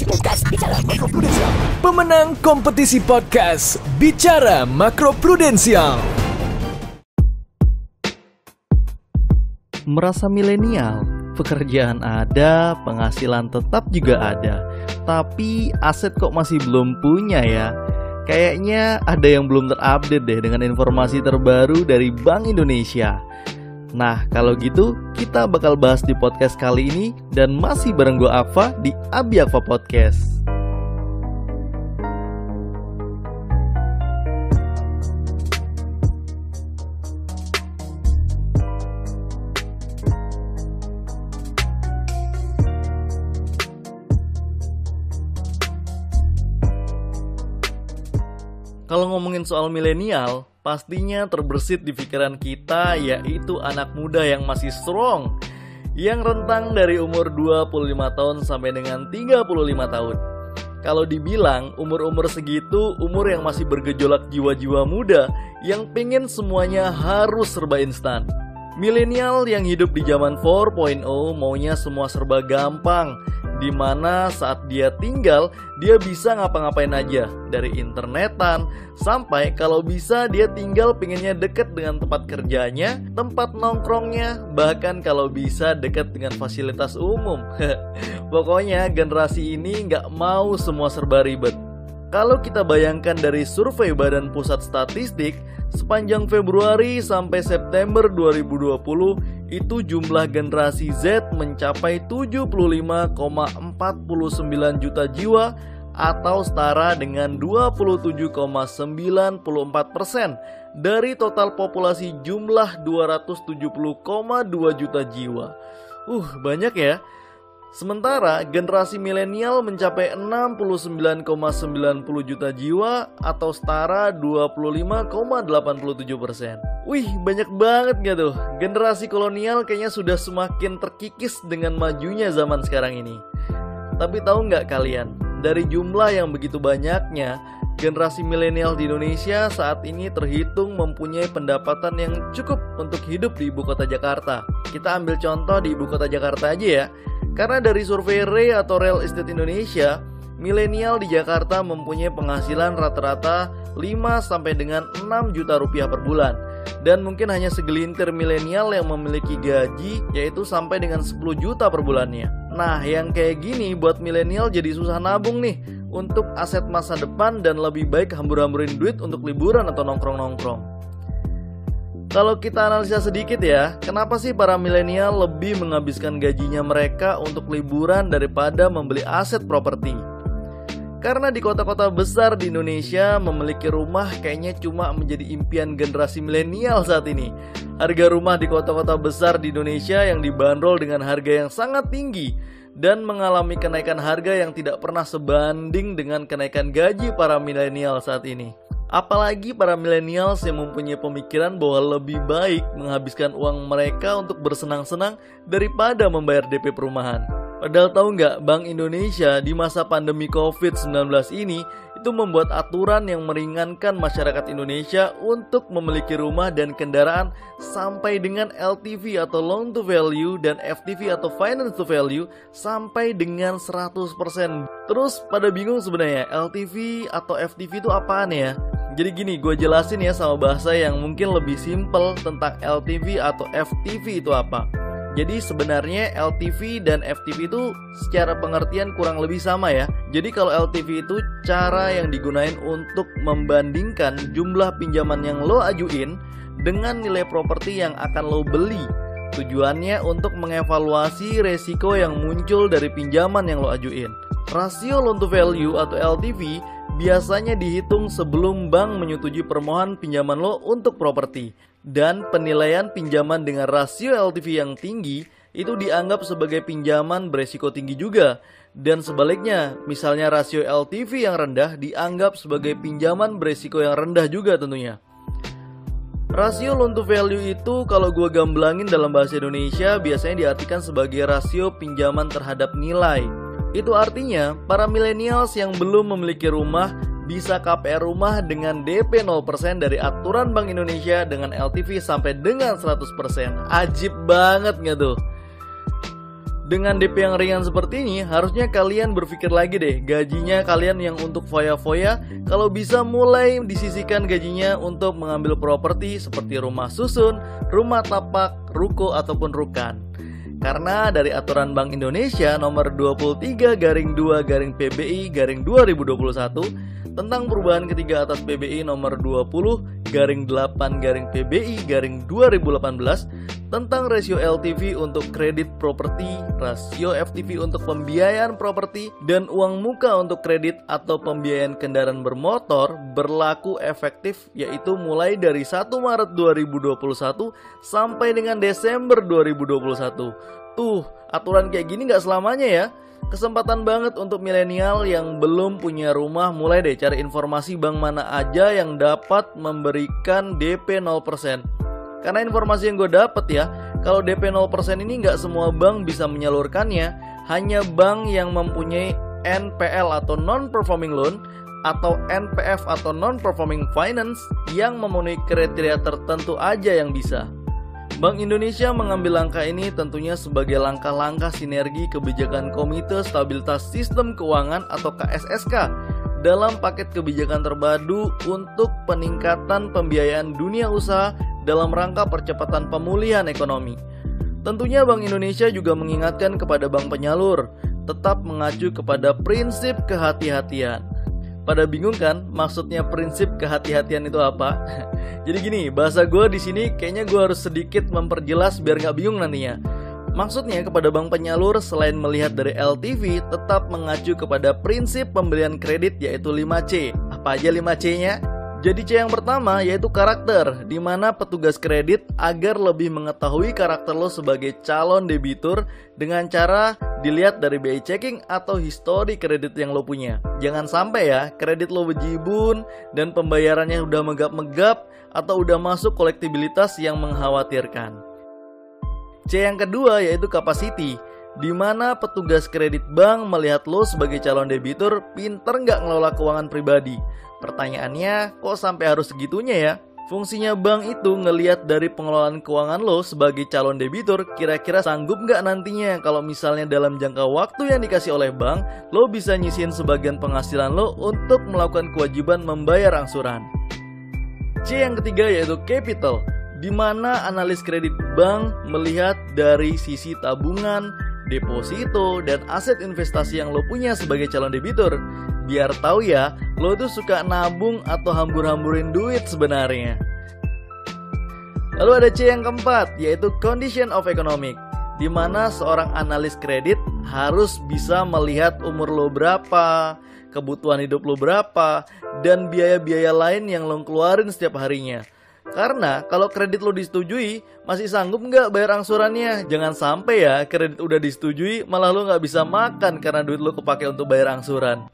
Podcast Bicara Makroprudensial. Pemenang kompetisi podcast Bicara Makroprudensial. Merasa milenial, pekerjaan ada, penghasilan tetap juga ada, tapi aset kok masih belum punya ya? Kayaknya ada yang belum terupdate deh dengan informasi terbaru dari Bank Indonesia. Nah, kalau gitu kita bakal bahas di podcast kali ini dan masih bareng gue Akfa di Abi Akfa Podcast. Kalau ngomongin soal milenial, pastinya terbersit di pikiran kita yaitu anak muda yang masih strong, yang rentang dari umur 25 tahun sampai dengan 35 tahun. Kalau dibilang umur-umur segitu, umur yang masih bergejolak jiwa-jiwa muda yang pengen semuanya harus serba instan. Milenial yang hidup di zaman 4.0 maunya semua serba gampang, dimana saat dia tinggal, dia bisa ngapa-ngapain aja, dari internetan, sampai kalau bisa dia tinggal pengennya deket dengan tempat kerjanya, tempat nongkrongnya, bahkan kalau bisa deket dengan fasilitas umum. Pokoknya generasi ini nggak mau semua serba ribet. Kalau kita bayangkan dari survei Badan Pusat Statistik, sepanjang Februari sampai September 2020, itu jumlah generasi Z mencapai 75,49 juta jiwa atau setara dengan 27,94% dari total populasi jumlah 270,2 juta jiwa. Banyak ya. Sementara generasi milenial mencapai 69,90 juta jiwa atau setara 25,87%. Banyak banget gak tuh? Generasi kolonial kayaknya sudah semakin terkikis dengan majunya zaman sekarang ini. Tapi tahu nggak kalian, dari jumlah yang begitu banyaknya, generasi milenial di Indonesia saat ini terhitung mempunyai pendapatan yang cukup untuk hidup di ibu kota Jakarta. Kita ambil contoh di ibu kota Jakarta aja ya. Karena dari survei REI atau Real Estate Indonesia, milenial di Jakarta mempunyai penghasilan rata-rata 5 sampai dengan 6 juta rupiah per bulan. Dan mungkin hanya segelintir milenial yang memiliki gaji yaitu sampai dengan 10 juta per bulannya. Nah, yang kayak gini buat milenial jadi susah nabung nih untuk aset masa depan dan lebih baik hambur-hamburin duit untuk liburan atau nongkrong-nongkrong. Kalau kita analisa sedikit ya, kenapa sih para milenial lebih menghabiskan gajinya mereka untuk liburan daripada membeli aset properti? Karena di kota-kota besar di Indonesia memiliki rumah kayaknya cuma menjadi impian generasi milenial saat ini. Harga rumah di kota-kota besar di Indonesia yang dibanderol dengan harga yang sangat tinggi dan mengalami kenaikan harga yang tidak pernah sebanding dengan kenaikan gaji para milenial saat ini. Apalagi para millennials yang mempunyai pemikiran bahwa lebih baik menghabiskan uang mereka untuk bersenang-senang daripada membayar DP perumahan. Padahal tahu nggak, Bank Indonesia di masa pandemi COVID-19 ini itu membuat aturan yang meringankan masyarakat Indonesia untuk memiliki rumah dan kendaraan sampai dengan LTV atau loan to value dan FTV atau finance to value sampai dengan 100%. Terus pada bingung sebenarnya LTV atau FTV itu apaan ya? Jadi gini, gue jelasin ya sama bahasa yang mungkin lebih simpel tentang LTV atau FTV itu apa. Jadi sebenarnya LTV dan FTV itu secara pengertian kurang lebih sama ya. Jadi kalau LTV itu cara yang digunain untuk membandingkan jumlah pinjaman yang lo ajuin dengan nilai properti yang akan lo beli. Tujuannya untuk mengevaluasi resiko yang muncul dari pinjaman yang lo ajuin. Rasio loan to value atau LTV biasanya dihitung sebelum bank menyetujui permohonan pinjaman lo untuk properti. Dan penilaian pinjaman dengan rasio LTV yang tinggi itu dianggap sebagai pinjaman beresiko tinggi juga. Dan sebaliknya, misalnya rasio LTV yang rendah dianggap sebagai pinjaman beresiko yang rendah juga tentunya. Rasio loan to value itu kalau gue gamblangin dalam bahasa Indonesia biasanya diartikan sebagai rasio pinjaman terhadap nilai. Itu artinya para millennials yang belum memiliki rumah bisa KPR rumah dengan DP 0% dari aturan Bank Indonesia dengan LTV sampai dengan 100%. Ajib banget gak tuh? Dengan DP yang ringan seperti ini, harusnya kalian berpikir lagi deh, gajinya kalian yang untuk foya-foya, kalau bisa mulai disisihkan gajinya untuk mengambil properti seperti rumah susun, rumah tapak, ruko ataupun rukan. Karena dari aturan Bank Indonesia nomor 23/2/PBI/2021 tentang perubahan ketiga atas PBI nomor 20/8/PBI/2018 tentang rasio LTV untuk kredit properti, rasio FTV untuk pembiayaan properti, dan uang muka untuk kredit atau pembiayaan kendaraan bermotor berlaku efektif yaitu mulai dari 1 Maret 2021 sampai dengan Desember 2021. Tuh, aturan kayak gini nggak selamanya ya. Kesempatan banget untuk milenial yang belum punya rumah, mulai deh cari informasi bank mana aja yang dapat memberikan DP 0%. Karena informasi yang gue dapet ya, kalau DP 0% ini nggak semua bank bisa menyalurkannya. Hanya bank yang mempunyai NPL atau non-performing loan atau NPF atau non-performing finance yang memenuhi kriteria tertentu aja yang bisa. Bank Indonesia mengambil langkah ini tentunya sebagai langkah-langkah sinergi kebijakan Komite Stabilitas Sistem Keuangan atau KSSK dalam paket kebijakan terpadu untuk peningkatan pembiayaan dunia usaha dalam rangka percepatan pemulihan ekonomi. Tentunya Bank Indonesia juga mengingatkan kepada bank penyalur tetap mengacu kepada prinsip kehati-hatian. Pada bingung kan maksudnya prinsip kehati-hatian itu apa? Jadi gini, bahasa gue di sini kayaknya gue harus sedikit memperjelas biar nggak bingung nantinya. Maksudnya kepada bank penyalur selain melihat dari LTV tetap mengacu kepada prinsip pembelian kredit yaitu 5C. Apa aja 5C-nya? Jadi C yang pertama yaitu karakter, di mana petugas kredit agar lebih mengetahui karakter lo sebagai calon debitur dengan cara dilihat dari BI checking atau histori kredit yang lo punya. Jangan sampai ya kredit lo bejibun dan pembayarannya udah megap-megap atau udah masuk kolektibilitas yang mengkhawatirkan. C yang kedua yaitu capacity, di mana petugas kredit bank melihat lo sebagai calon debitur pinter nggak ngelola keuangan pribadi. Pertanyaannya, kok sampai harus segitunya ya? Fungsinya bank itu ngelihat dari pengelolaan keuangan lo sebagai calon debitur, kira-kira sanggup nggak nantinya kalau misalnya dalam jangka waktu yang dikasih oleh bank, lo bisa nyisihin sebagian penghasilan lo untuk melakukan kewajiban membayar angsuran. C yang ketiga yaitu capital, di mana analis kredit bank melihat dari sisi tabungan, deposito, dan aset investasi yang lo punya sebagai calon debitur. Biar tahu ya, lo tuh suka nabung atau hambur-hamburin duit sebenarnya. Lalu ada C yang keempat, yaitu condition of economic, di mana seorang analis kredit harus bisa melihat umur lo berapa, kebutuhan hidup lo berapa, dan biaya-biaya lain yang lo keluarin setiap harinya. Karena kalau kredit lo disetujui, masih sanggup nggak bayar angsurannya? Jangan sampai ya kredit udah disetujui, malah lo nggak bisa makan karena duit lo kepake untuk bayar angsuran.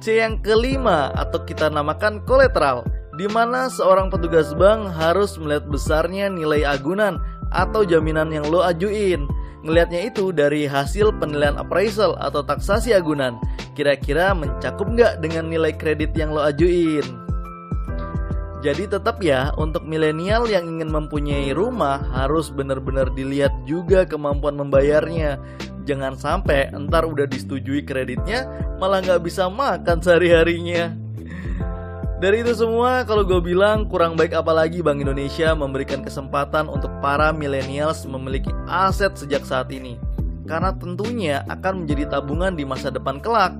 C yang kelima atau kita namakan kolateral, di mana seorang petugas bank harus melihat besarnya nilai agunan atau jaminan yang lo ajuin. Ngelihatnya itu dari hasil penilaian appraisal atau taksasi agunan. Kira-kira mencakup nggak dengan nilai kredit yang lo ajuin? Jadi tetap ya, untuk milenial yang ingin mempunyai rumah harus benar-benar dilihat juga kemampuan membayarnya. Jangan sampai entar udah disetujui kreditnya malah nggak bisa makan sehari-harinya. Dari itu semua, kalau gue bilang kurang baik apalagi Bank Indonesia memberikan kesempatan untuk para millennials memiliki aset sejak saat ini. Karena tentunya akan menjadi tabungan di masa depan kelak.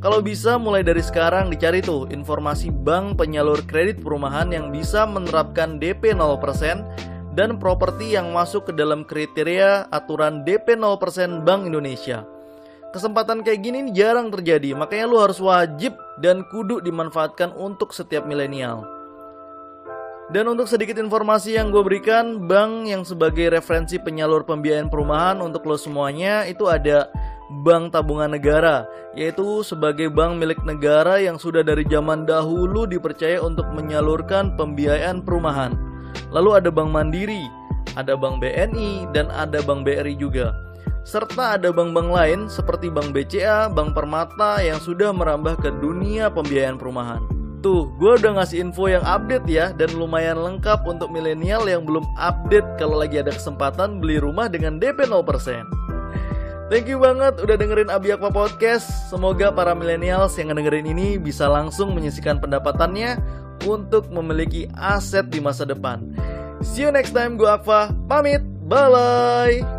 Kalau bisa mulai dari sekarang dicari tuh informasi bank penyalur kredit perumahan yang bisa menerapkan DP 0% dan properti yang masuk ke dalam kriteria aturan DP 0% Bank Indonesia. Kesempatan kayak gini jarang terjadi, makanya lu harus wajib dan kudu dimanfaatkan untuk setiap milenial. Dan untuk sedikit informasi yang gue berikan, bank yang sebagai referensi penyalur pembiayaan perumahan untuk lo semuanya itu ada Bank Tabungan Negara, yaitu sebagai bank milik negara yang sudah dari zaman dahulu dipercaya untuk menyalurkan pembiayaan perumahan. Lalu ada Bank Mandiri, ada Bank BNI, dan ada Bank BRI juga. Serta ada bank-bank lain seperti Bank BCA, Bank Permata yang sudah merambah ke dunia pembiayaan perumahan. Tuh, gue udah ngasih info yang update ya, dan lumayan lengkap untuk milenial yang belum update kalau lagi ada kesempatan beli rumah dengan DP 0%. Thank you banget udah dengerin Abi Aqua Podcast. Semoga para millennials yang ngedengerin ini bisa langsung menyisihkan pendapatannya untuk memiliki aset di masa depan. See you next time, gue Aqua, pamit, bye-bye.